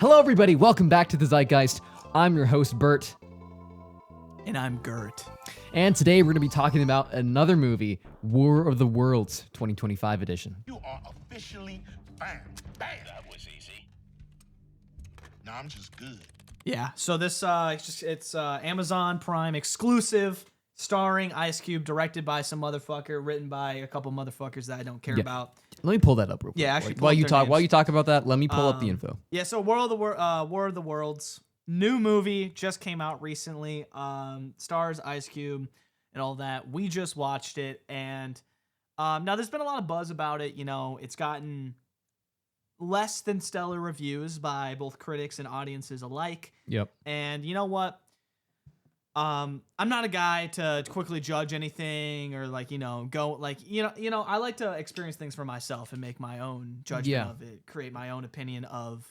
Hello, everybody. Welcome back to the Zeitgeist. I'm your host, Burt. And I'm Gurt. And today we're going to be talking about another movie, War of the Worlds 2025 edition. You are officially banned. Bam! That was easy. No, I'm just good. Yeah, so this it's Amazon Prime exclusive, starring Ice Cube, directed by some motherfucker, written by a couple motherfuckers that I don't care about. Let me pull that up real quick. Yeah, actually, while you talk about that, let me pull up the info. Yeah, so War of the Worlds, new movie, just came out recently. Stars Ice Cube and all that. We just watched it, and now there's been a lot of buzz about it. You know, it's gotten less than stellar reviews by both critics and audiences alike. Yep. And you know what? I'm not a guy to quickly judge anything or go I like to experience things for myself and make my own judgment of it, create my own opinion of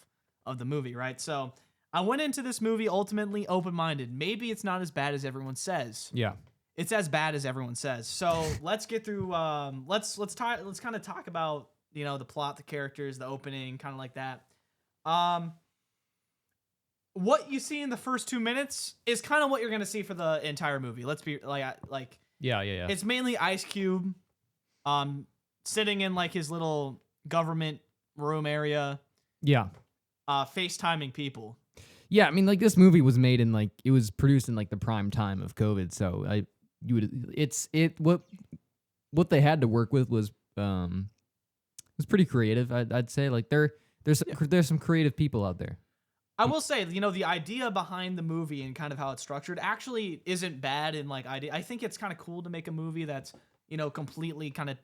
the movie, right? So I went into this movie ultimately open-minded. Maybe it's not as bad as everyone says. Yeah. It's as bad as everyone says. So let's get through let's kind of talk about, the plot, the characters, the opening, kind of like that. What you see in the first 2 minutes is kind of what you're gonna see for the entire movie. Let's be yeah. It's mainly Ice Cube, sitting in like his little government room area. Yeah. FaceTiming people. Yeah, I mean, like, this movie was made in it was produced in the prime time of COVID, so what they had to work with was pretty creative. I'd say there's some creative people out there. I will say, the idea behind the movie and kind of how it's structured actually isn't bad in idea. I think it's kind of cool to make a movie that's, completely kind of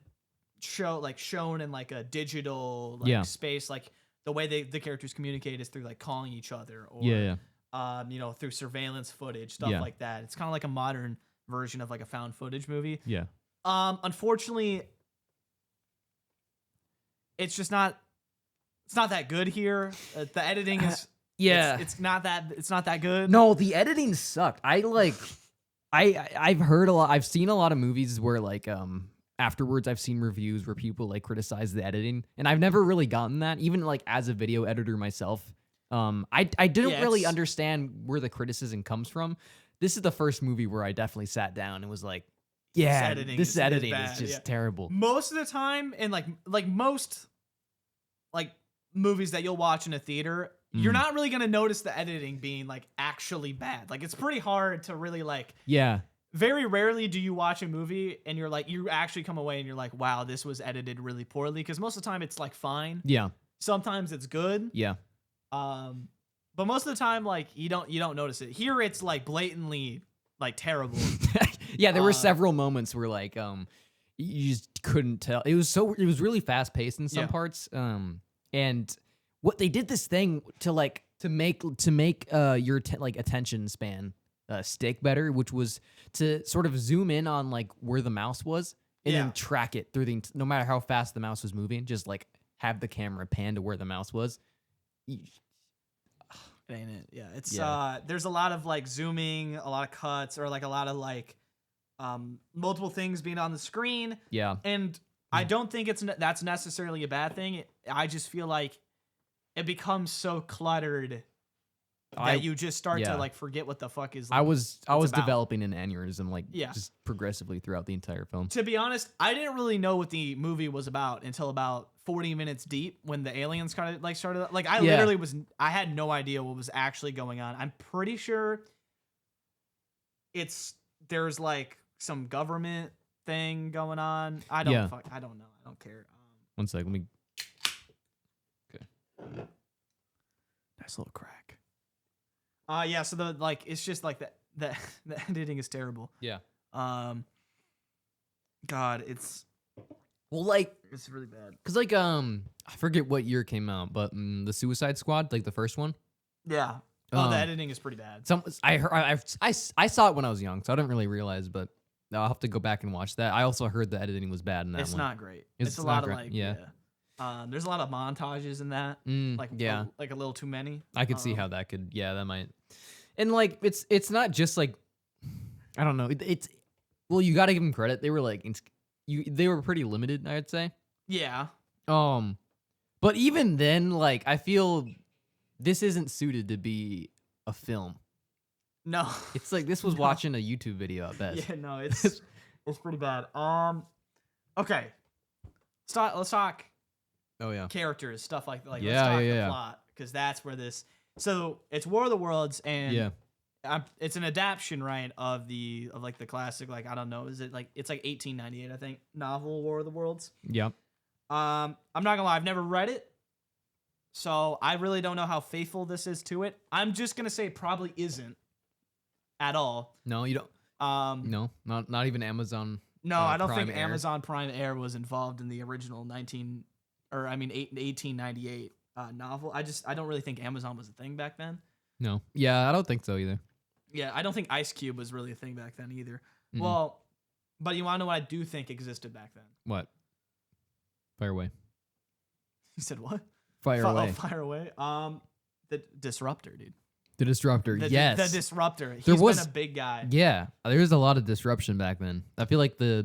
shown in a digital space. Like the way the characters communicate is through calling each other or through surveillance footage, stuff like that. It's kind of like a modern version of a found footage movie. Yeah. Unfortunately, it's not that good here. The editing is Yeah, it's not that good. No, the editing sucked. I've heard a lot. I've seen a lot of movies where afterwards I've seen reviews where people criticize the editing, and I've never really gotten that. Even as a video editor myself, I didn't really understand where the criticism comes from. This is the first movie where I definitely sat down and was like, yeah, this editing is just terrible. Most of the time, in most movies that you'll watch in a theater, you're not really gonna notice the editing being actually bad. It's pretty hard to really Yeah. Very rarely do you watch a movie and you actually come away and you're like, wow, this was edited really poorly. Because most of the time it's fine. Yeah. Sometimes it's good. Yeah. But most of the time you don't notice it. Here it's blatantly terrible. Yeah, there were several moments where you just couldn't tell. It was really fast paced in some parts. And what they did this thing to make your attention span stick better, which was to sort of zoom in on where the mouse was and then track it through no matter how fast the mouse was moving, just have the camera pan to where the mouse was. Ain't it? Yeah, it's there's a lot of zooming, a lot of cuts, or a lot of multiple things being on the screen. Yeah, and I don't think that's necessarily a bad thing. I just feel it becomes so cluttered that you just start to forget what the fuck is. I was developing an aneurysm just progressively throughout the entire film. To be honest, I didn't really know what the movie was about until about 40 minutes deep when the aliens kind of started. Literally I had no idea what was actually going on. I'm pretty sure there's some government thing going on. I don't know. I don't care. One sec, let me. Nice little crack. Yeah. So it's just the editing is terrible. Yeah. God, it's it's really bad. Cause I forget what year it came out, but the Suicide Squad, the first one. Yeah. Oh, the editing is pretty bad. I saw it when I was young, so I didn't really realize, but I'll have to go back and watch that. I also heard the editing was bad in that one. It's not great. It's a lot of there's a lot of montages in that. A little too many. I could see how that could. Yeah, that might. And it's not just I don't know. It's well, you got to give them credit. They were they were pretty limited, I'd say. Yeah. But even then, I feel this isn't suited to be a film. No. It's like this was watching a YouTube video at best. Yeah, no, it's pretty bad. Okay. Let's talk Oh yeah. characters, stuff like let's Yeah, talk yeah, the yeah. plot, because that's where this. So it's War of the Worlds, and Yeah. it's an adaptation, right, of the classic, like, I don't know, is it like, it's like 1898, I think, novel War of the Worlds. Yep. I'm not gonna lie, I've never read it, so I really don't know how faithful this is to it. I'm just gonna say it probably isn't at all. No, you don't. No, not even Amazon. No, I don't Prime think Air. Amazon Prime Air was involved in the original 1898 novel. I don't really think Amazon was a thing back then. No. Yeah, I don't think so either. Yeah, I don't think Ice Cube was really a thing back then either. Mhm. Well, but you want to know what I do think existed back then? What? Fire away. You said what? Fire away. Oh, fire away. The Disruptor, dude. The Disruptor. Yes. The Disruptor. He's There was- been a big guy. Yeah, there was a lot of disruption back then. I feel like I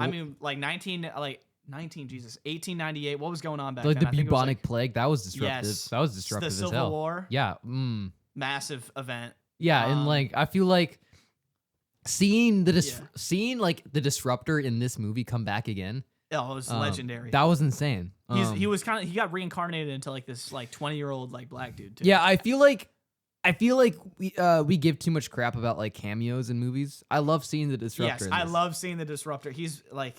mean, like 1898. What was going on back like then? the I think it was, bubonic plague. That was disruptive. Yes. That was the disruptive as Civil hell. War. Yeah. Massive event. Yeah, and like I feel like seeing the Yeah. seeing like the Disruptor in this movie come back again. Oh, it was legendary. That was insane. He got reincarnated into like this like 20-year-old like black dude too. Yeah, I feel like we give too much crap about like cameos in movies. I love seeing the Disruptor. Yes, in I this. love seeing the Disruptor. He's like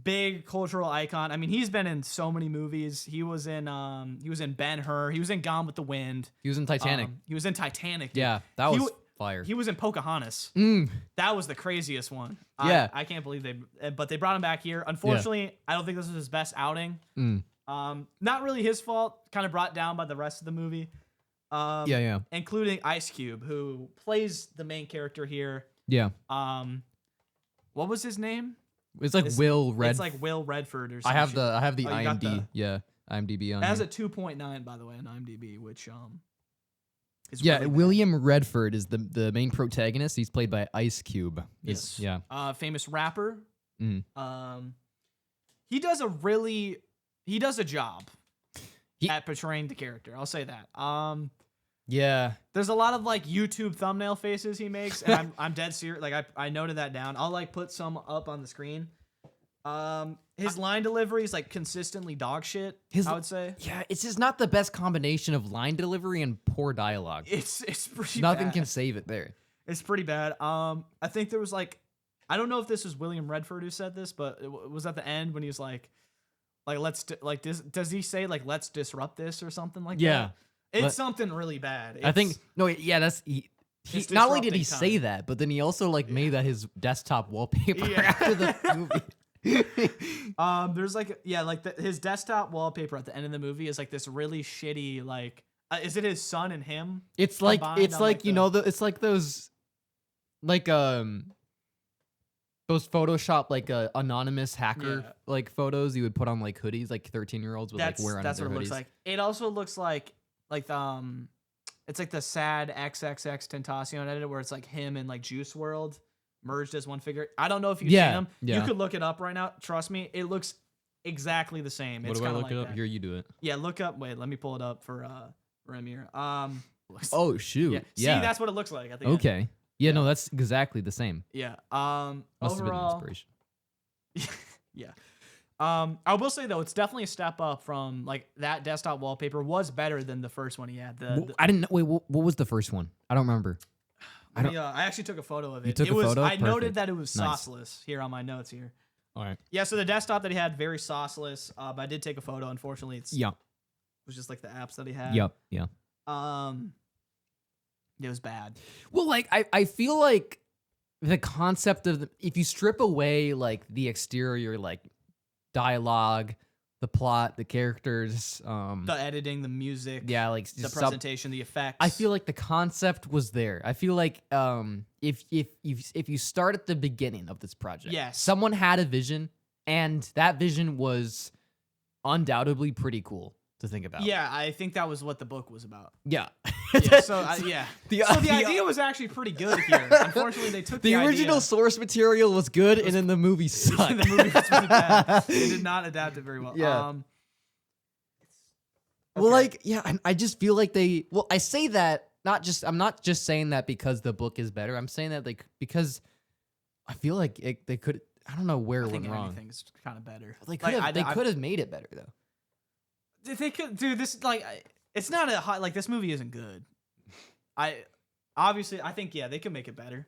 big cultural icon. I mean, he's been in so many movies. He was in Ben-Hur. He was in Gone with the Wind. He was in Titanic. He was in Titanic. Dude. Yeah, that He was w- fire. He was in Pocahontas. That was the craziest one. Yeah. I can't believe but they brought him back here. Unfortunately, I don't think this was his best outing. Not really his fault. Kind of brought down by the rest of the movie. Yeah. Including Ice Cube, who plays the main character here. Yeah. What was his name? It's like Will Redford. It's like Will Redford or something. I have the Oh, you got IMDb. Yeah, IMDb on. It has here. a 2.9, by the way, on IMDb, which is Yeah, really bad. William Redford is the main protagonist. He's played by Ice Cube. Yes. Yeah. Famous rapper. Mhm. He does a job at portraying the character. I'll say that. Yeah. There's a lot of like YouTube thumbnail faces he makes, and I'm dead serious. Like I noted that down. I'll like put some up on the screen. His line delivery is like consistently dog shit. I would say. Yeah, it's just not the best combination of line delivery and poor dialogue. It's pretty. Nothing bad. can save it there. It's pretty bad. I think there was like, I don't know if this was William Redford who said this, but it was at the end when he was like does he say like let's disrupt this or something like Yeah. that? It's something really bad. I think that's he It's not only did he disrupting say time. that, but then he also like made that his desktop wallpaper Yeah. after the movie. There's like his desktop wallpaper at the end of the movie is like this really shitty like is it his son and him? It's like combined on, you know it's like those those Photoshop like anonymous hacker Yeah. like photos you would put on like hoodies, like 13-year-olds would like wear on That's their what it hoodies. looks like. It also looks like it's like the sad XXX Tentacion edit where it's like him and like Juice World merged as one figure. I don't know if you've seen him. Yeah. You could look it up right now. Trust me, it looks exactly the same. What It's do I kinda look like it up? that. Here, you do it. Yeah, look up. Wait, let me pull it up for Ramir. Oh shoot. yeah. Yeah. See, that's what it looks like at the end. okay. Yeah, no, that's exactly the same. Yeah. Must have been Overall, inspiration. yeah. I will say though, it's definitely a step up from like that desktop wallpaper was better than the first one he had. I didn't know. Wait, what was the first one? I don't remember. I actually took a photo of it. You took it a was, photo? I noted Perfect. that it was Nice. sauceless here on my notes here. All right. Yeah, so the desktop that he had very sauceless. But I did take a photo. Unfortunately, it was just like the apps that he had. Yep. Yeah. It was bad. Well, like I feel like the concept of if you strip away like the exterior, like dialogue, the plot, the characters, The editing, the music, yeah, like the just presentation, the effects. I feel like the concept was there. I feel like if you start at the beginning of this project, Yes. someone had a vision, and that vision was undoubtedly pretty cool to think about. Yeah, I think that was what the book was about. Yeah. Yeah, so yeah. The- so the the- idea was actually pretty good here. Unfortunately, they took The original idea. source material was good, and then the movie sucked. The movie was really bad. They did not adapt it very well. Yeah. Well, Okay. like, yeah, I just feel like they. Well, I say that I'm not just saying that because the book is better. I'm saying that like because I feel like they could. I don't know where I it think went wrong. anything's kind of better. They could have. They I- could have made it better though. If they could, dude. This it's not a hot. Like this movie isn't good. I think they could make it better.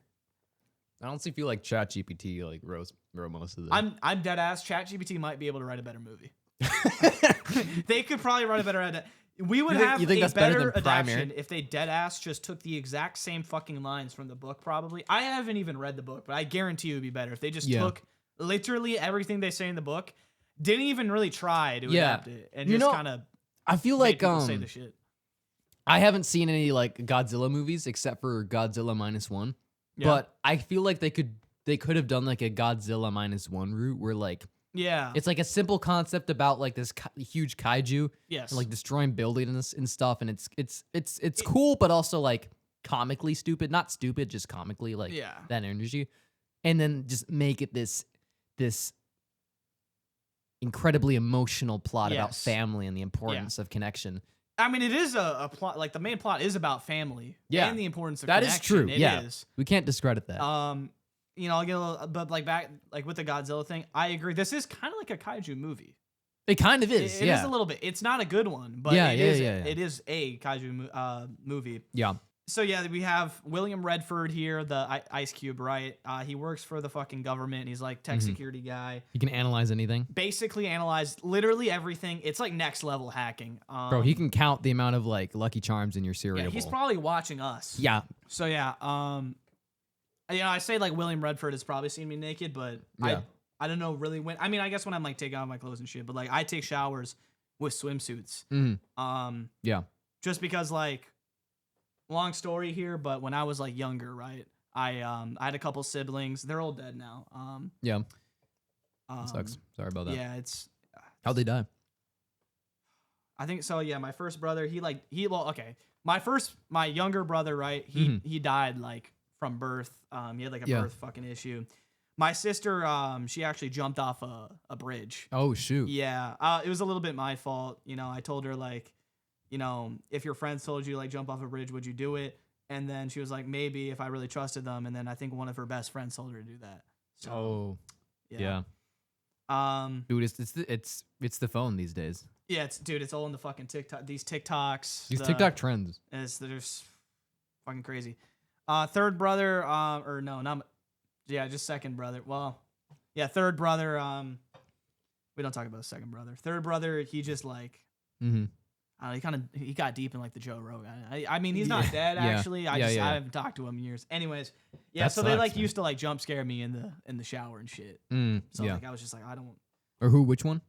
I honestly feel like ChatGPT like wrote most of the. I'm dead ass. ChatGPT might be able to write a better movie. They could probably write a better. We would have you think a that's better better than Primary? adaptation if they dead ass just took the exact same fucking lines from the book. Probably. I haven't even read the book, but I guarantee it would be better if they just took literally everything they say in the book, didn't even really try to adapt it, and just kind of. I feel like like say the shit. I haven't seen any like Godzilla movies except for Godzilla -1. Yeah. But I feel like they could have done like a Godzilla -1 route where like it's like a simple concept about like this huge kaiju Yes. and, like destroying buildings and stuff, and it's cool but also like comically stupid, not stupid, just comically like that energy, and then just make it this incredibly emotional plot about family and the importance of connection. I mean, it is a plot. Like the main plot is about family. Yeah. And the importance of That connection. is true. It Yeah. is. We can't discredit that. You know, I'll get a little, but like back, like with the Godzilla thing, I agree. This is kind of like a kaiju movie. It kind of is. It is a little bit. It's not a good one, but it is a kaiju movie. Yeah. So yeah, we have William Redford here, the Ice Cube, right? He works for the fucking government. He's like tech security guy. He can analyze anything. Basically analyze literally everything. It's like next level hacking. Bro, he can count the amount of like Lucky Charms in your cereal Yeah, he's bowl. probably watching us. Yeah. So yeah, you know, I say like William Redford has probably seen me naked, but Yeah. I don't know really when. I mean, I guess when I'm like taking off my clothes and shit, but like I take showers with swimsuits. Yeah. Just because like, long story here, but when I was like younger, right? I had a couple siblings. They're all dead now. Yeah. Sucks. Sorry about that. Yeah, it's. How'd they die? I think so. Yeah, my first brother, my younger brother, right? He died like from birth. He had like a birth fucking issue. My sister, she actually jumped off a bridge. Oh shoot. Yeah, it was a little bit my fault. You know, I told her like, you know, if your friends told you like jump off a bridge, would you do it? And then she was like, maybe if I really trusted them. And then I think one of her best friends told her to do that. So, yeah. Dude, it's the phone these days. Yeah, it's all in the fucking TikTok. These TikToks. These TikTok trends. They're just fucking crazy. Third brother, just second brother. Well, yeah, third brother. We don't talk about second brother. Third brother, he just like. He got deep in like the Joe Rogan. I mean, he's not dead actually. I haven't talked to him in years. Anyways, yeah. That so sucks, they like man. used to like jump scare me in the shower and shit. So like I was just like, I don't. Or who? Which one?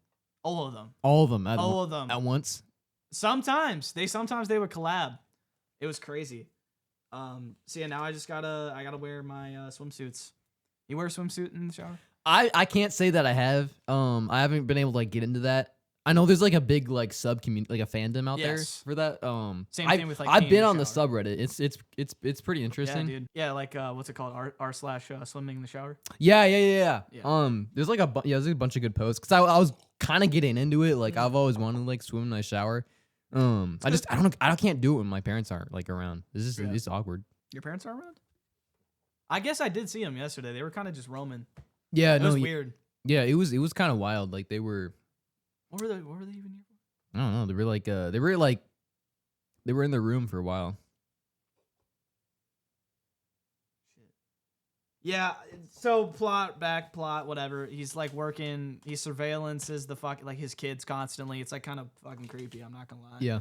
All of them. All of them. All of them at once. Sometimes they would collab. It was crazy. So yeah, now I gotta wear my swimsuits. You wear a swimsuit in the shower? I can't say that I have. I haven't been able to like get into that. I know there's like a big like sub community, like a fandom out there for that. Same thing with like I've peeing been in on the the shower. subreddit. It's pretty interesting. Yeah, dude. Yeah, like what's it called? r/swimming in the shower. Yeah. Yeah. There's like there's a bunch of good posts because I was kind of getting into it. Like I've always wanted to like swim in my shower. I can't do it when my parents aren't like around. It's awkward. Your parents are around? I guess I did see them yesterday. They were kind of just roaming. Yeah, It was weird. Yeah, it was kind of wild. Like they were. What were they even here for? I don't know. They were in the room for a while. Yeah, so plot, whatever. He's like working, he surveillances the like his kids constantly. It's like kind of fucking creepy, I'm not gonna lie. Yeah.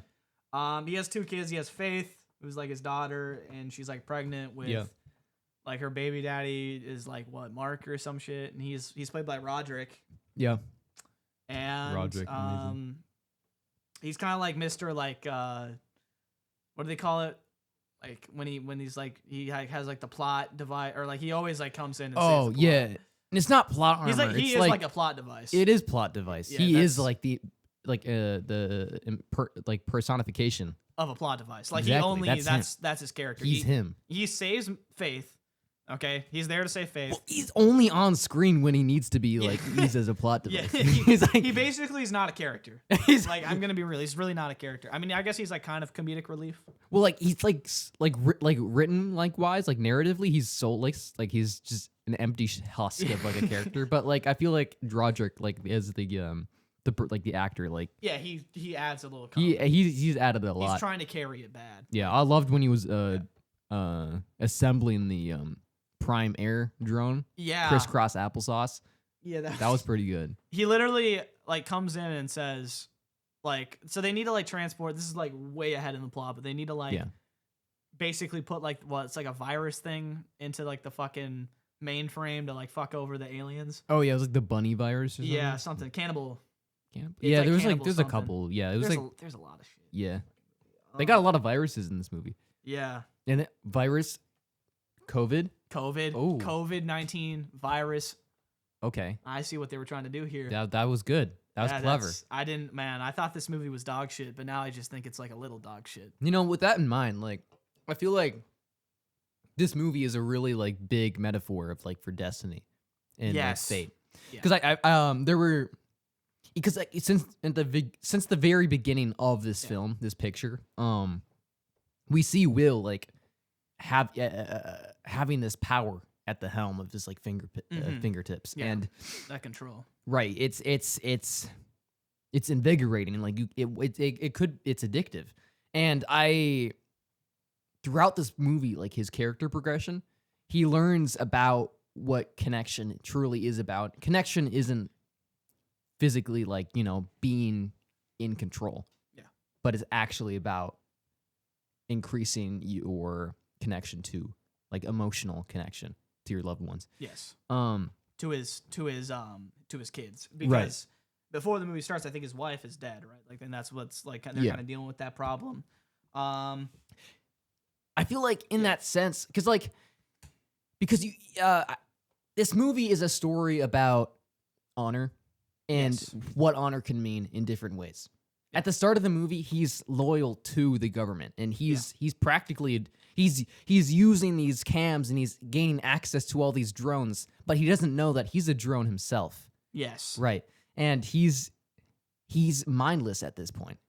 He has two kids. He has Faith, who's like his daughter, and she's like pregnant with like her baby daddy is like what, Mark or some shit, and he's played by Roderick. Yeah. And Roderick, amazing. He's kind of like Mr. like what do they call it? Like when he's like he has like the plot device, or like he always like comes in and saves the plot. Yeah. And it's not plot armor. He's like it's is like a plot device. It is plot device. Yeah, he is that's- like the personification. of a plot device. Like Exactly, he only that's that's his character. He's him. He saves Faith, Okay, he's there to save Faith. Well, he's only on screen when he needs to be like used as a plot Yeah, device. He's like, he basically is not a character. he's Like, I'm gonna be real. He's really not a character. I mean, I guess he's like kind of comedic relief. well, like he's like written like wise, like narratively, he's soulless. Like he's just an empty husk of like a character. But like I feel like Drodrick, like as the actor, like Yeah, he adds a little. he's added a lot. He's trying to carry it bad. Yeah, I loved when he was assembling the Prime Air drone, Yeah, crisscross applesauce. yeah, That was pretty good. He literally like comes in and says, like, so they need to like transport. This is like way ahead in the plot, but they need to like basically put like it's like a virus thing into like the fucking mainframe to like fuck over the aliens. Oh yeah, it was like the bunny virus. Or something? Yeah, something cannibal. Yeah, like there's cannibal a something. couple. Yeah, it was There's a lot of shit. yeah. They got a lot of viruses in this movie. Yeah. And virus, COVID. Oh. COVID-19 virus. Okay. I see what they were trying to do here. That was good. That was clever. I thought this movie was dog shit, but now I just think it's like a little dog shit. You know, with that in mind, like I feel like this movie is a really like big metaphor of like for destiny and like fate. Because there were like since the very beginning of this film, this picture, we see Will like having this power at the helm of just like fingertips and that control. Right. It's invigorating and like it's addictive. And throughout this movie, like his character progression, he learns about what connection truly is about. Connection isn't physically like, being in control. Yeah. But it's actually about increasing your connection to like emotional connection to your loved ones. Yes. To his kids, because before the movie starts, I think his wife is dead, right? Like, and that's what's like they're kind of dealing with that problem. I feel like in that sense, because this movie is a story about honor and what honor can mean in different ways. At the start of the movie, he's loyal to the government, and he's practically he's using these cams and he's gaining access to all these drones, but he doesn't know that he's a drone himself. Yes. Right. And he's mindless at this point,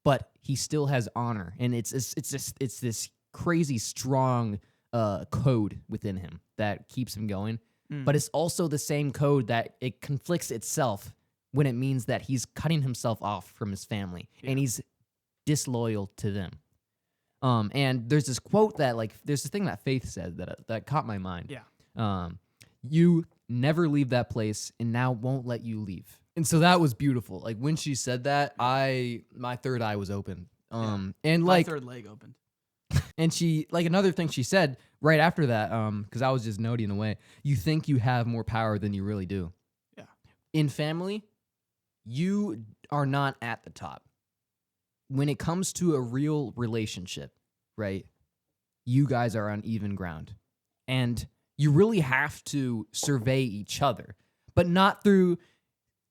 but he still has honor, and it's this crazy strong code within him that keeps him going. But it's also the same code that it conflicts itself when it means that he's cutting himself off from his family and he's disloyal to them. And there's this quote that there's this thing that Faith said that caught my mind. Yeah. You never leave that place, and now won't let you leave. And so that was beautiful. Like when she said that, my third eye was open. And my third leg opened. And she, like, another thing she said right after that, because I was just noting away, you think you have more power than you really do. Yeah. In family, you are not at the top. When it comes to a real relationship, right, you guys are on even ground. And you really have to survey each other, but not through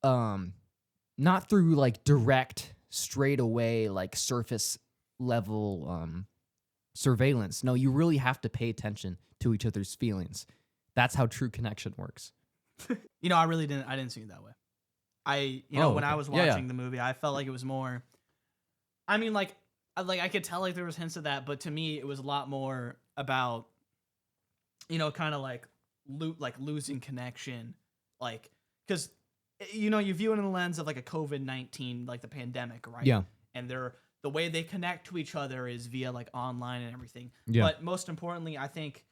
like direct, straight away, like surface level surveillance. No, you really have to pay attention to each other's feelings. That's how true connection works. I didn't see it that way. When I was watching the movie, I felt like it was more, I mean, like I could tell like there was hints of that, but to me it was a lot more about, kind of like losing connection, like, because you view it in the lens of like a COVID-19, like the pandemic, right? Yeah. And the way they connect to each other is via like online and everything. Yeah. But most importantly, I think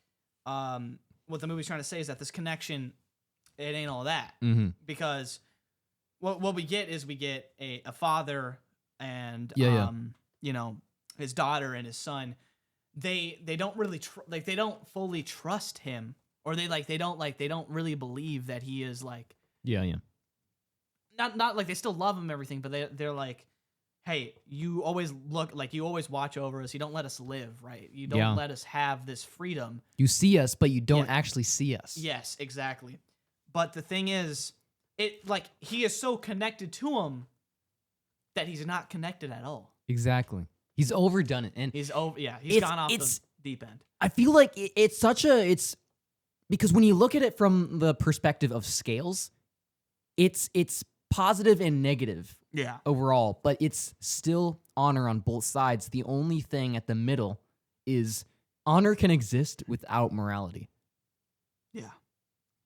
what the movie's trying to say is that this connection, it ain't all that. Mm-hmm. Because what we get is a father and his daughter and his son. They don't really they don't fully trust him, or they don't really believe that he is like not like they still love him and everything, but they're like, hey, you always watch over us. You don't let us live, right? You don't let us have this freedom. You see us, but you don't actually see us. Yes, exactly. But the thing is, he is so connected to him that he's not connected at all. Exactly. He's overdone it, and He's gone off the deep end. I feel like it's because when you look at it from the perspective of scales, it's positive and negative Yeah. overall, but it's still honor on both sides. The only thing at the middle is honor can exist without morality. Yeah.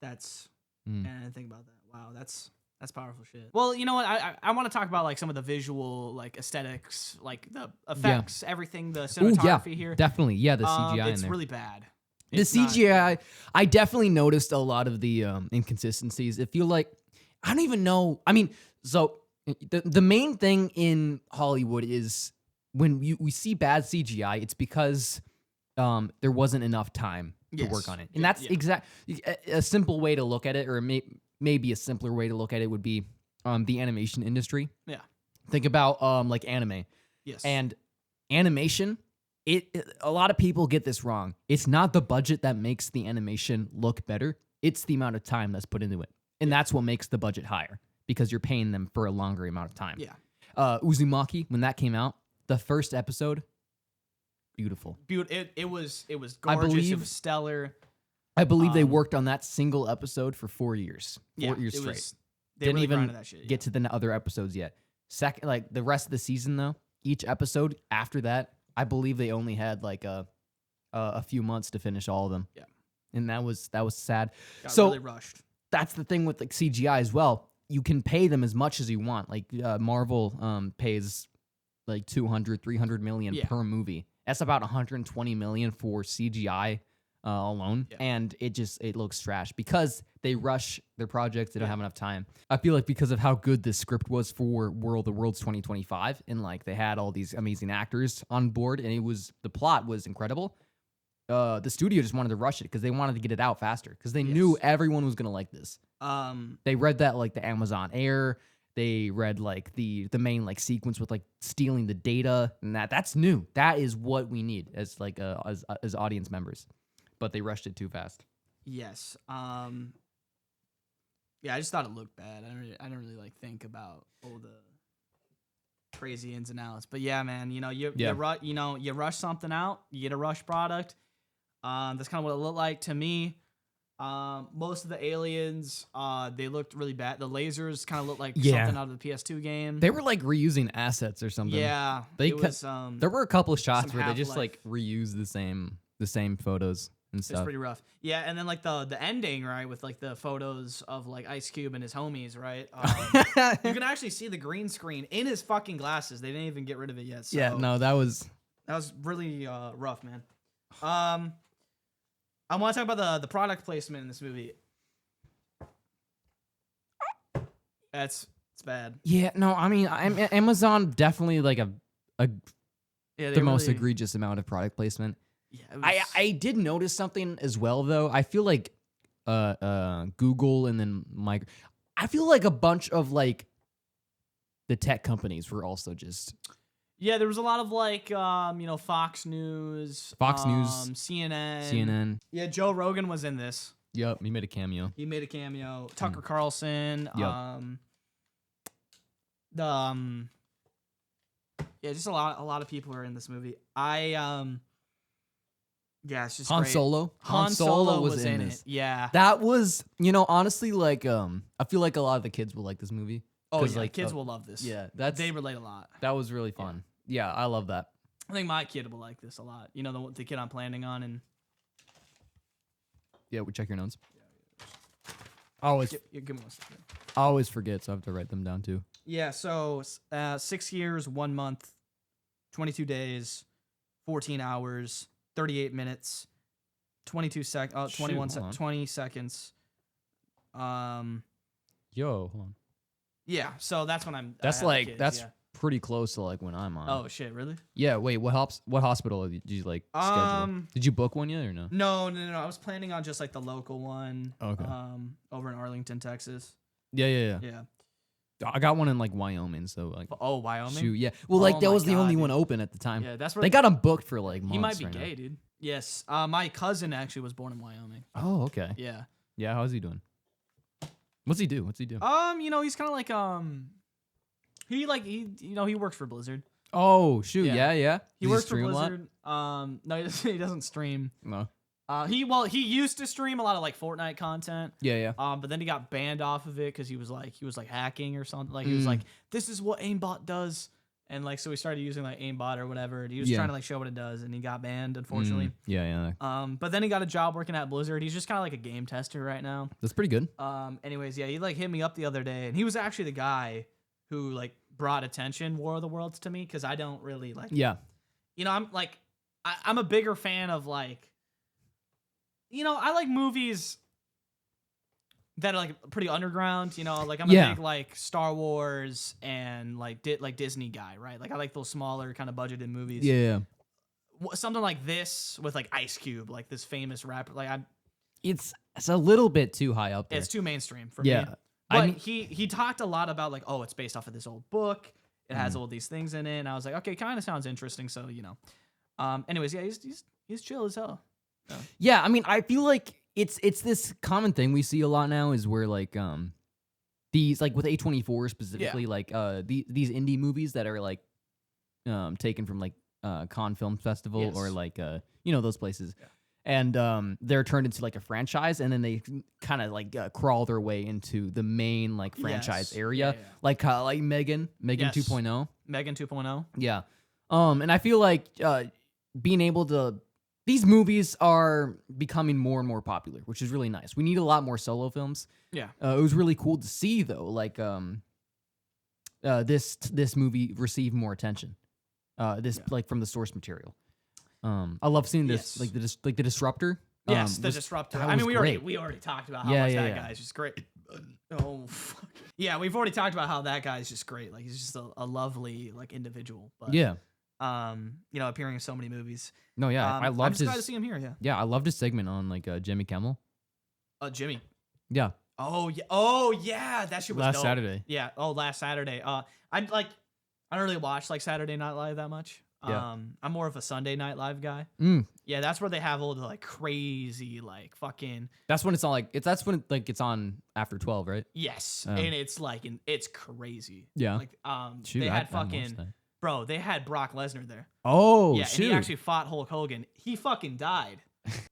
That's Mm. and I think about that. Wow, that's powerful shit. Well, you know what? I want to talk about like some of the visual like aesthetics, like the effects, everything, the cinematography here. Definitely. Yeah, the CGI it's in there. really bad. The It's not- CGI, I definitely noticed a lot of the inconsistencies. It feel like, I don't even know. I mean, so the main thing in Hollywood is when we see bad CGI, it's because there wasn't enough time to work on it. And that's a simple way to look at it, or maybe a simpler way to look at it would be the animation industry. Yeah. Think about like anime. Yes. And animation, a lot of people get this wrong. It's not the budget that makes the animation look better. It's the amount of time that's put into it. And that's what makes the budget higher, because you're paying them for a longer amount of time. Yeah. Uzumaki, when that came out, the first episode, beautiful. It was gorgeous. It was stellar. I believe they worked on that single episode for 4 years. 4 years it straight. They Didn't really even grinded that shit, get to the other episodes yet. Second, like the rest of the season though, each episode after that, I believe they only had like a few months to finish all of them. Yeah. And that was sad. Got So really rushed. that's the thing with like CGI as well. You can pay them as much as you want. Like Marvel pays like 200, 300 million per movie. That's about 120 million for CGI alone. Yeah. And it looks trash because they rush their projects. They don't have enough time. I feel like because of how good this script was for the World's 2025, and like they had all these amazing actors on board, and the plot was incredible. The studio just wanted to rush it because they wanted to get it out faster because they knew everyone was gonna like this. They read that like the Amazon Air. They read like the main like sequence with like stealing the data, and that's new. That is what we need as like as audience members. But they rushed it too fast. Yes. Yeah, I just thought it looked bad. I don't really like think about all the crazy ins and outs. But yeah, man, you rush something out, you get a rush product. That's kind of what it looked like to me. Most of the aliens, they looked really bad. The lasers kind of looked like something out of the PS2 game. They were like reusing assets or something. Yeah, there were a couple of shots where they just Half-Life. like reused the same photos and It's stuff. pretty rough. Yeah, and then like the ending, right, with like the photos of like Ice Cube and his homies, right? You can actually see the green screen in his fucking glasses. They didn't even get rid of it yet. So Yeah, no, that was really rough, man. I want to talk about the product placement in this movie. It's bad. Yeah, no, I mean, Amazon definitely like the most really, egregious amount of product placement. Yeah, it was, I did notice something as well though. I feel like Google and then I feel like a bunch of like the tech companies were also just yeah, there was a lot of like Fox News, CNN. Yeah, Joe Rogan was in this. Yep, he made a cameo. Tucker Carlson. Yep. Just a lot of people are in this movie. It's just Han great. Solo. Han Solo was in this. it. Yeah. That was, honestly, like I feel like a lot of the kids will like this movie. Oh, yeah, like kids will love this. Yeah, they relate a lot. That was really fun. Yeah, I love that. I think my kid will like this a lot. You know, the kid I'm planning on, and yeah, we check your notes. I always give me one second. I always forget, so I have to write them down too. Yeah, so 6 years, 1 month, 22 days, 14 hours, 38 minutes, 20 seconds. Yo, hold on. Yeah, so that's when That's I have like kids, that's yeah. pretty close to like when I'm on. Oh shit, really? Yeah. Wait, what hospital did you like schedule? Did you book one yet or no? No. I was planning on just like the local one. Okay. Over in Arlington, Texas. Yeah. Yeah. I got one in like Wyoming, so like. Oh, Wyoming. Shoot, yeah. Well, like that my was the God, only dude. one open at the time. Yeah, that's where they got them booked for like months. He might be right gay, now. dude. Yes. My cousin actually was born in Wyoming. Oh, okay. Yeah. Yeah, how's he doing? What's he do? He's kind of like he works for Blizzard. Oh shoot, yeah. He Does works for stream a lot? Blizzard. No, he doesn't stream. No. He used to stream a lot of like Fortnite content. Yeah. But then he got banned off of it because he was like hacking or something. Like he was like, this is what aimbot does. And like, so we started using like aimbot or whatever. And he was trying to like show what it does, and he got banned, unfortunately. Yeah. But then he got a job working at Blizzard. He's just kind of like a game tester right now. That's pretty good. Anyways, yeah, he like hit me up the other day, and he was actually the guy who like brought attention War of the Worlds to me, because I don't really like. Yeah. I'm like, I'm a bigger fan of like. I like movies that are like pretty underground, like I'm a big like Star Wars and like Disney guy, right? Like I like those smaller kind of budgeted movies. Yeah. Something like this with like Ice Cube, like this famous rapper, like it's a little bit too high up there. It's too mainstream for me. But he talked a lot about like, oh, it's based off of this old book. It has all these things in it, and I was like, okay, kind of sounds interesting. So anyways, yeah, he's chill as hell. Yeah, I mean, I feel like it's this common thing we see a lot now is where like these like with A24 specifically like these indie movies that are like taken from like Cannes Film Festival or like those places. Yeah. And they're turned into like a franchise, and then they kind of like crawl their way into the main like franchise area, like Megan 2.0. Megan 2.0. Yeah. And I feel like being able to. These movies are becoming more and more popular, which is really nice. We need a lot more solo films. Yeah. It was really cool to see though, like this movie received more attention. Like from the source material. I love seeing this like the Disruptor. Yes, the Disruptor. I mean, we already talked about how much that guy is just great. Oh, fuck. Yeah, we've already talked about how that guy is just great. Like he's just a lovely like individual. But appearing in so many movies. No, yeah, I loved I'm just glad to see him here. Yeah, I loved his segment on like Jimmy Kimmel. Jimmy. Yeah. Oh yeah, that shit was last dope. Saturday. Yeah. Oh, last Saturday. I don't really watch like Saturday Night Live that much. Yeah. I'm more of a Sunday Night Live guy. Yeah, that's where they have all the like crazy like fucking. That's when it's on like that's when it's on after 12, right? Yes, and it's like it's crazy. Yeah. Like Shoot, they had bro, they had Brock Lesnar there. Oh, yeah, shoot. And he actually fought Hulk Hogan. He fucking died.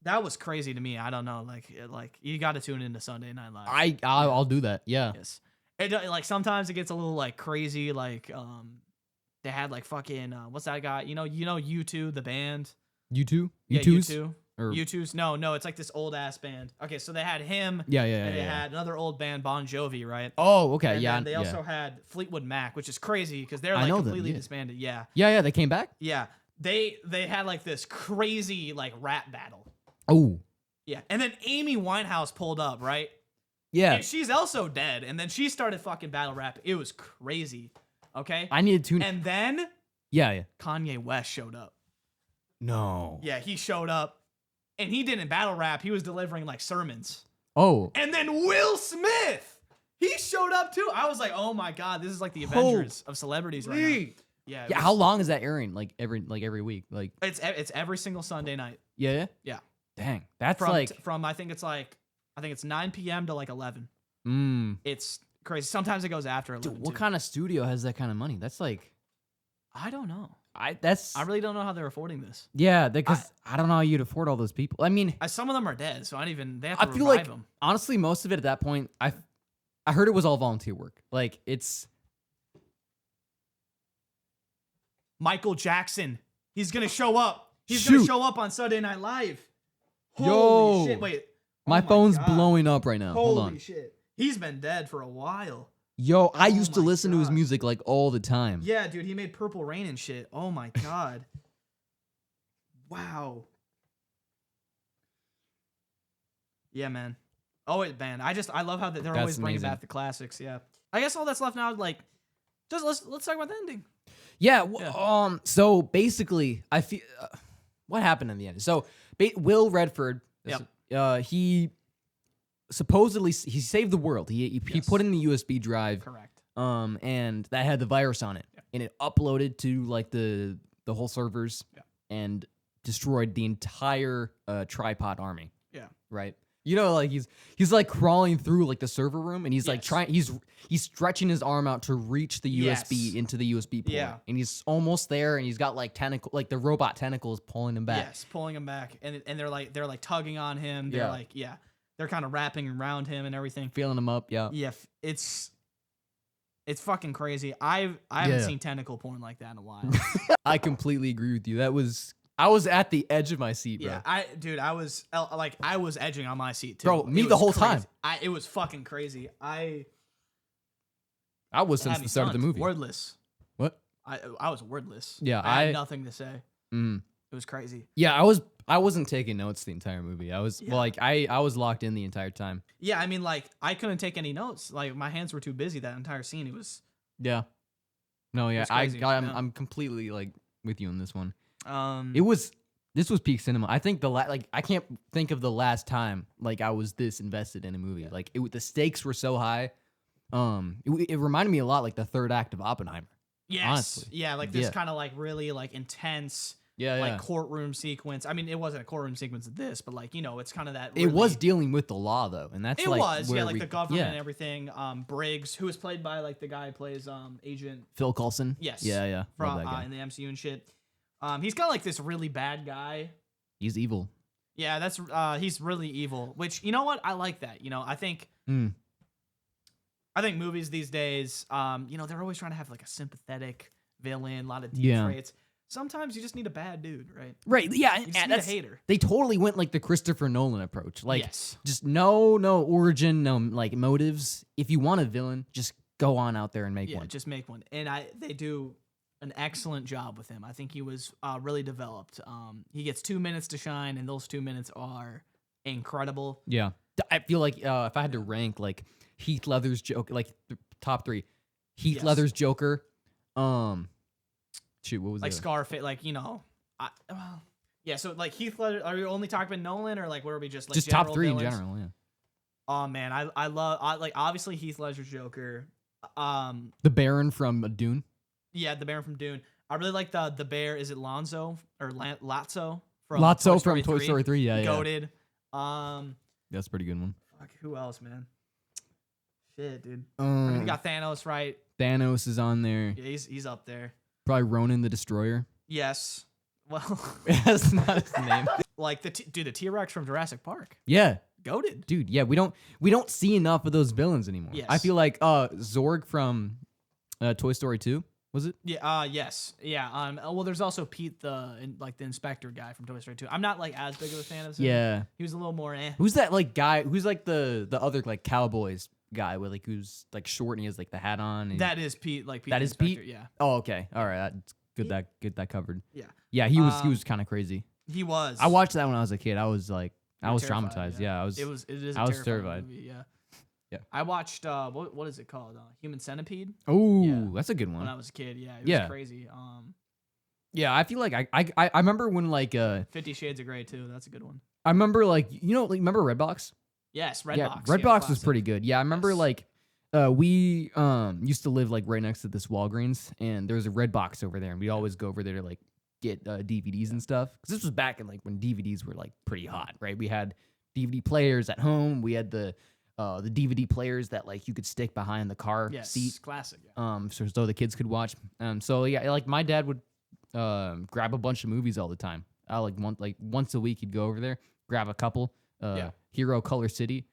That was crazy to me. I don't know. Like you got to tune into Sunday Night Live. I'll do that. Yeah. Yes. It like sometimes it gets a little like crazy. Like they had like fucking what's that guy? U2 the band. U2? Yeah, U2's? U2. Or... U2's no, it's like this old ass band. Okay, so they had him. Yeah. And they had another old band, Bon Jovi, right? Oh, okay, and then they also had Fleetwood Mac, which is crazy because they're like completely disbanded. Yeah. Yeah, they came back. Yeah, they had like this crazy like rap battle. Oh. Yeah, and then Amy Winehouse pulled up, right? Yeah. And she's also dead, and then she started fucking battle rap. It was crazy. Okay. I needed to. And then. Yeah. Kanye West showed up. No. Yeah, he showed up. And he didn't battle rap. He was delivering like sermons. Oh. And then Will Smith, he showed up too. I was like, oh my God, this is like the Avengers of celebrities right now. Yeah. Yeah. How long is that airing? Like every week? Like it's every single Sunday night. Yeah. Yeah. Dang. That's from I think it's 9 p.m. to like 11. It's crazy. Sometimes it goes after 11. Dude, what kind of studio has that kind of money? That's like, I don't know. I really don't know how they're affording this. Yeah, because I don't know how you'd afford all those people. I mean, some of them are dead, so they have to feel revive like, them. Honestly, most of it at that point, I heard it was all volunteer work. Like it's Michael Jackson. He's gonna show up. He's gonna show up on Sunday Night Live. Holy shit! Wait, my phone's blowing up right now. Hold on. Holy shit! He's been dead for a while. Yo, I used to listen to his music like all the time. Yeah, dude, he made Purple Rain and shit. Oh my God. Wow. Yeah, man. Oh, man. I love how they're always bringing back the classics. Yeah. I guess all that's left now, like, just let's talk about the ending. Yeah. So basically, I feel what happened in the end. So Will Redford, he supposedly he saved the world. He put in the USB drive. Correct. And that had the virus on it, and it uploaded to like the whole servers, and destroyed the entire tripod army. Yeah. Right. You know, like he's like crawling through like the server room, and he's like Yes. he's stretching his arm out to reach the USB into the USB port, Yeah. and he's almost there, and he's got like the robot tentacles pulling him back. Yes, pulling him back, and they're like tugging on him. They're like they're kind of wrapping around him and everything. Feeling him up, yeah. Yeah, it's fucking crazy. I haven't seen tentacle porn like that in a while. I completely agree with you. I was at the edge of my seat, bro. Yeah, I was edging on my seat too. Bro, me It the was whole crazy. time. It was fucking crazy. I was since the start of the movie. Wordless. What? I was wordless. Yeah, I had nothing to say. Mm. It was crazy. Yeah, I wasn't taking notes the entire movie. I was I was locked in the entire time. Yeah, I mean, like, I couldn't take any notes. Like, my hands were too busy that entire scene. It was. Yeah. No, yeah, It's crazy, I'm completely like with you on this one. Um. This was peak cinema. I think I can't think of the last time like I was this invested in a movie. Like the stakes were so high. It reminded me a lot like the third act of Oppenheimer. Yes. Honestly. Yeah, like this kind of like really like intense. Like courtroom sequence. I mean, it wasn't a courtroom sequence of this, but like, you know, it's kind of that. Really, it was dealing with the law though, and that's it like was where like the government and yeah. everything. Briggs, who was played by like the guy who plays Agent Phil Coulson. Yes. Yeah. From Love that guy. in the MCU and shit. He's kind of like this really bad guy. He's evil. Yeah, that's he's really evil. Which, you know what, I like that. You know, I think movies these days, you know, they're always trying to have like a sympathetic villain, a lot of deep traits. Sometimes you just need a bad dude, right? Right. Yeah. You just need a hater. They totally went like the Christopher Nolan approach. Like, Yes. just no origin, no like motives. If you want a villain, just go on out there and make one. Just make one. And they do an excellent job with him. I think he was really developed. He gets 2 minutes to shine, and those 2 minutes are incredible. Yeah. I feel like if I had to rank like Heath Ledger's Joker, like the top 3, Heath Ledger's Joker, shoot, what was like it? Scarface, like, you know, yeah. So like Heath Ledger, are we only talking about Nolan, or like where are we just like just top 3 villains? in general? Yeah. Oh man, I love like obviously Heath Ledger's Joker. The Baron from Dune. Yeah, the Baron from Dune. I really like the bear. Is it Lonzo or Lotso from Toy Story 3? Yeah, Goated. That's a pretty good one. Fuck, who else, man? Shit, dude. I mean, you got Thanos, right? Thanos is on there. Yeah, he's up there. Probably Ronan the Destroyer. Yes. Well, That's not his name. like the T-Rex from Jurassic Park. Yeah. Goated. Dude, yeah, we don't see enough of those villains anymore. Yes. I feel like Zorg from Toy Story 2, was it? Yeah. Yes. Yeah. Well, there's also Pete, the inspector guy from Toy Story 2. I'm not like as big of a fan of him. Yeah. He was a little more. Who's that like guy? Who's like the other like Cowboys guy with like who's like short and he has like the hat on? And That is Pete. Like Pete. That the is inspector, Pete? Yeah. Oh, okay. All right. That's good. Get that covered. Yeah. Yeah. He was kind of crazy. He was. I watched that when I was a kid. I was like, I was terrified, traumatized. Yeah. I was. It is. I was terrifying terrified. movie, yeah. Yeah. I watched what is it called? Human Centipede. Oh, Yeah. that's a good When one. I was a kid. Yeah. It was Yeah. crazy. Yeah. I feel like I remember when like 50 Shades of Grey too. That's a good one. I remember like remember Redbox? Yes, Redbox. Yeah, Redbox Redbox was pretty good. Yeah, I remember Yes. like we used to live like right next to this Walgreens, and there was a Redbox over there, and we'd always go over there to like get DVDs and stuff. Because this was back in like when DVDs were like pretty hot, right? We had DVD players at home. We had the DVD players that like you could stick behind the car seat. Classic. Yeah. So the kids could watch. So yeah, like my dad would grab a bunch of movies all the time. Once a week he'd go over there, grab a couple. Hero Color City.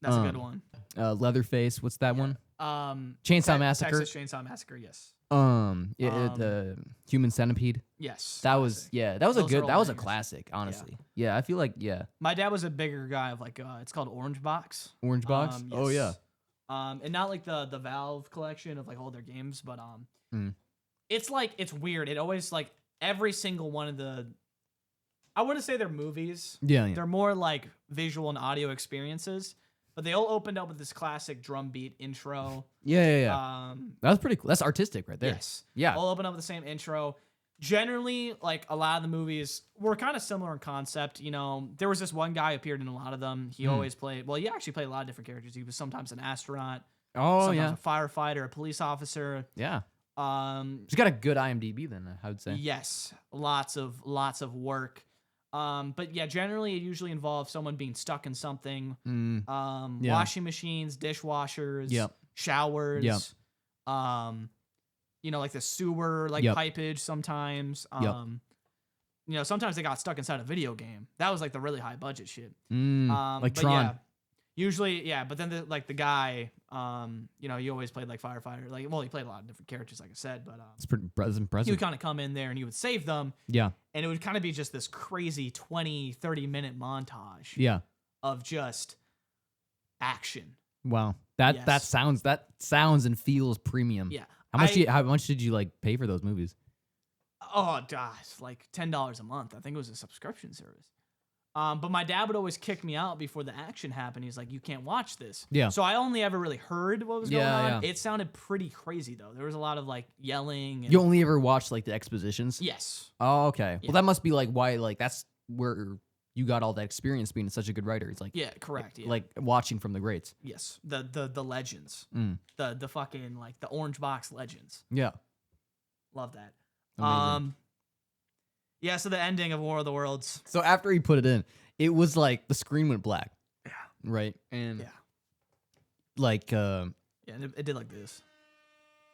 That's a good one. Leatherface. What's that one? Chainsaw Massacre. Texas Chainsaw Massacre. Yes. The Human Centipede. Yes. That was classic. that was a Those good are that all was a bangers. classic, honestly. Yeah, I feel like My dad was a bigger guy of like it's called Orange Box. Orange Box. Yes. Oh yeah. And not like the Valve collection of like all their games, but Mm. it's like it's weird. It always like every single one of the I wouldn't say they're movies. Yeah. They're more like visual and audio experiences. But they all opened up with this classic drum beat intro. Yeah. That was pretty cool. That's artistic right there. Yes. Yeah. All open up with the same intro. Generally, like a lot of the movies were kind of similar in concept. You know, there was this one guy who appeared in a lot of them. He always played. Well, he actually played a lot of different characters. He was sometimes an astronaut. Oh sometimes yeah. a firefighter, a police officer. Yeah. Um, He's got a good IMDb then, I would say. yes, lots of work. But yeah, generally it usually involves someone being stuck in something. Yeah. Washing machines, dishwashers, Yep. showers. Yep. You know, like the sewer, like Yep. pipage sometimes. Yep. You know, sometimes they got stuck inside a video game. That was like the really high budget shit. Like but Tron. Yeah, usually, yeah. But then the guy, you know, he always played like firefighter. Like, well, he played a lot of different characters, like I said. But It's pretty he impressive. would kind of come in there and he would save them. Yeah. And it would kind of be just this crazy 20, 30-minute montage Yeah. of just action. Wow. That Yes. sounds and feels premium. Yeah. How much did you like pay for those movies? Oh gosh, like $10 a month. I think it was a subscription service. But my dad would always kick me out before the action happened. He's like, "You can't watch this." Yeah. So I only ever really heard what was going on. Yeah. It sounded pretty crazy though. There was a lot of like yelling. And You only ever watched like the expositions? yes. Oh, okay. Yeah. Well, that must be like why like that's where you got all that experience being such a good writer. It's like Yeah. Correct. Yeah. like watching from the greats. yes. The legends. Mm. The fucking like the orange box legends. Yeah. Love that. Amazing. Yeah. So the ending of War of the Worlds. So after he put it in, it was like the screen went black. Yeah. Right. And Yeah. like Yeah. And it did like this.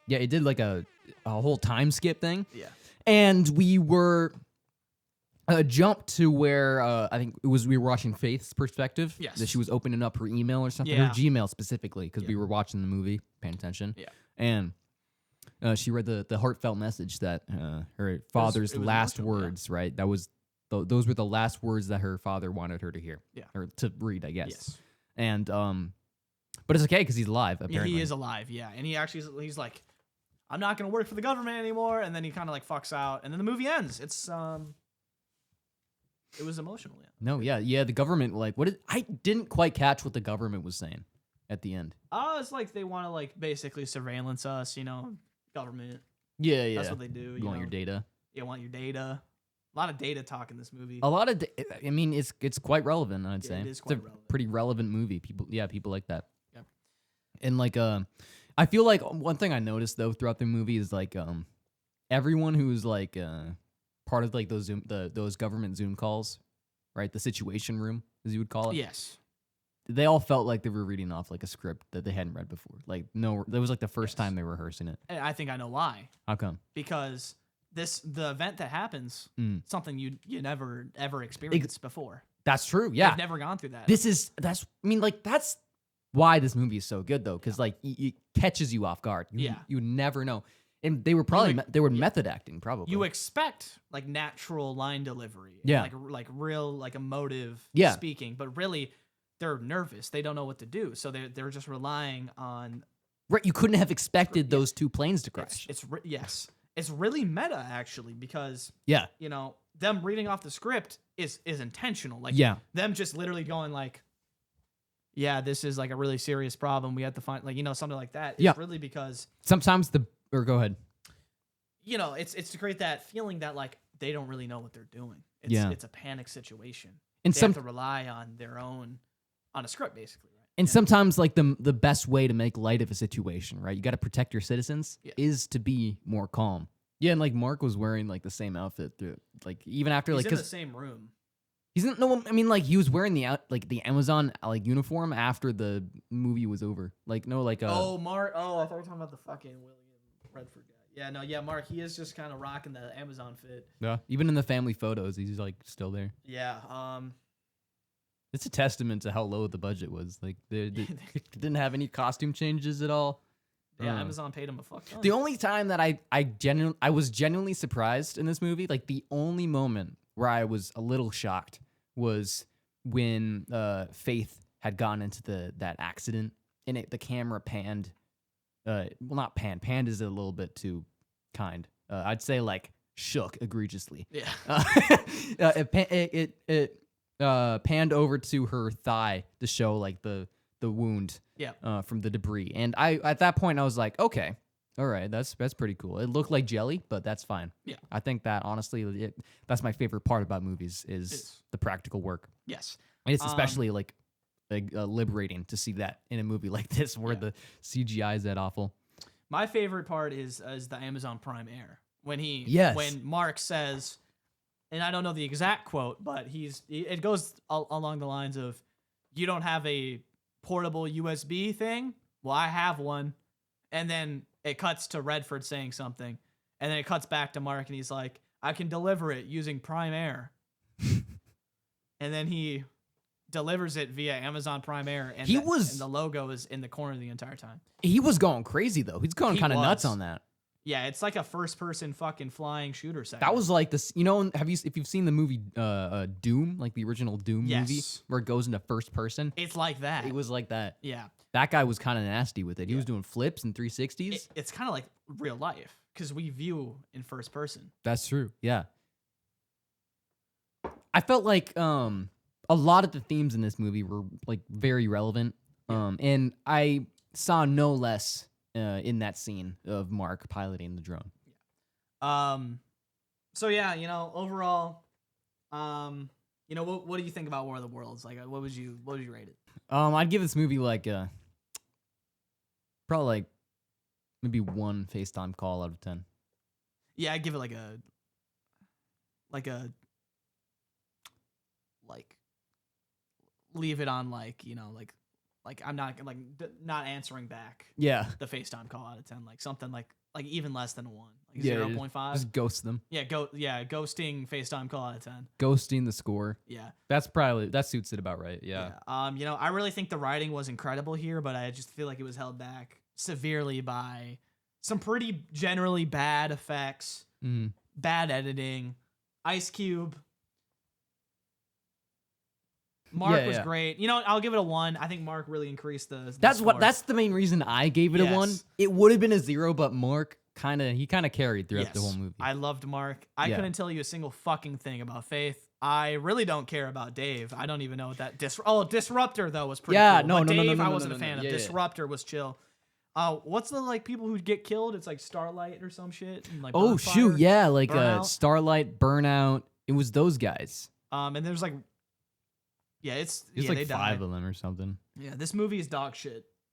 yeah, it did like a whole time skip thing. Yeah. And we were jumped to where I think it was we were watching Faith's perspective. Yes. That she was opening up her email or something. Yeah. Her Gmail specifically, because Yeah. we were watching the movie, paying attention. Yeah. And she read the heartfelt message that her father's it was last emotional, yeah. words, right? That was those were the last words that her father wanted her to hear. Yeah. Or to read, I guess. Yes. And but it's okay because he's alive, Yeah, apparently. he is alive, yeah. And he's like, "I'm not gonna work for the government anymore," and then he kind of like fucks out, and then the movie ends. It's it was emotional, yeah. No, yeah. The government, like, I didn't quite catch what the government was saying at the end. It's like they want to like basically surveillance us, you know, government. Yeah. That's what they do. You want your data. You want your data. A lot of data talk in this movie. A lot of, I mean, it's quite relevant. I'd say it is it's quite a relevant. pretty relevant movie. People like that. Yep. And like, I feel like one thing I noticed though throughout the movie is like, everyone who's like, part of like those government Zoom calls, right? The situation room, as you would call it. Yes. They all felt like they were reading off like a script that they hadn't read before. Like, no, that was like the first Yes. time they were rehearsing it. And I think I know why. How come? Because the event that happens, something you never ever experienced before. That's true. Yeah. You've never gone through that. That's why this movie is so good though, because like it catches you off guard. You would never know, and they were probably method acting probably. You expect like natural line delivery, Yeah. like real like emotive Yeah. speaking, but really they're nervous. They don't know what to do, so they're just relying on. Right, you couldn't have expected those two planes to crash. Yes, it's really meta actually because Yeah, you know them reading off the script is intentional. Like them just literally going like, yeah, this is like a really serious problem. We have to find like something like that. It's really because sometimes go ahead. It's to create that feeling that like they don't really know what they're doing. It's a panic situation. And they have to rely on on a script basically. Right? And sometimes like the best way to make light of a situation, right? You got to protect your citizens is to be more calm. Yeah, and like Mark was wearing like the same outfit through, like even after He's like in the same room. He's in no. I mean, like he was wearing the Amazon like uniform after the movie was over. Like no, like Mark. Oh, I thought you were talking about the fucking William Redford guy. Yeah, no, yeah, Mark. He is just kind of rocking the Amazon fit. Yeah. Even in the family photos, he's like still there. Yeah. It's a testament to how low the budget was. Like they didn't have any costume changes at all. Yeah, Amazon paid him a fuck ton. The only time that I was genuinely surprised in this movie, like the only moment where I was a little shocked was when Faith had gone into that accident and the camera panned. Well, not panned. Panned is a little bit too kind. I'd say like shook egregiously. Yeah. It panned over to her thigh to show like the wound. Yeah. From the debris, and at that point I was like, okay, all right, that's pretty cool. It looked like jelly, but that's fine. Yeah. I think that honestly, that's my favorite part about movies is the practical work. Yes. And it's especially like liberating to see that in a movie like this where the CGI is that awful. My favorite part is the Amazon Prime Air when when Mark says, and I don't know the exact quote, but it goes along the lines of, "You don't have a portable USB thing? Well, I have one." And then it cuts to Redford saying something, and then it cuts back to Mark, and he's like, "I can deliver it using Prime Air." And then he delivers it via Amazon Prime Air, and and the logo is in the corner the entire time. He was going crazy though. He's going kind of nuts on that. Yeah, it's like a first-person fucking flying shooter segment. That was like this, if you've seen the movie Doom, like the original Doom movie, where it goes into first person? It's like that. It was like that. Yeah. That guy was kind of nasty with it. He was doing flips and 360s. It's kind of like real life because we view in first person. That's true. Yeah. I felt like a lot of the themes in this movie were like very relevant. And I saw no less in that scene of Mark piloting the drone. So yeah, overall, what do you think about War of the Worlds? Like, what would you rate it? I'd give this movie like probably like maybe 1 FaceTime call out of 10. Yeah, I'd give it like leave it on like I'm not not answering back. Yeah. The FaceTime call out of 10, like something like even less than a 1, like 0.5. Just ghost them. Yeah, ghosting FaceTime call out of 10. Ghosting the score. Yeah. That suits it about right. Yeah. I really think the writing was incredible here, but I just feel like it was held back severely by some pretty generally bad effects, bad editing. Ice Cube. Mark was great. I'll give it a 1. I think Mark really increased the score. That's the main reason I gave it a 1. It would have been a 0, but Mark kind of carried throughout the whole movie. I loved Mark. I couldn't tell you a single fucking thing about Faith. I really don't care about Dave. I don't even know what that Disruptor though was pretty cool. No, Dave, I wasn't a fan of. Disruptor was chill. What's the people who get killed? It's like Starlight or some shit. And like shoot, yeah, like Starlight, Burnout. It was those guys. And there's like. Yeah, it's like 5 of them or something. Yeah, this movie is dog shit.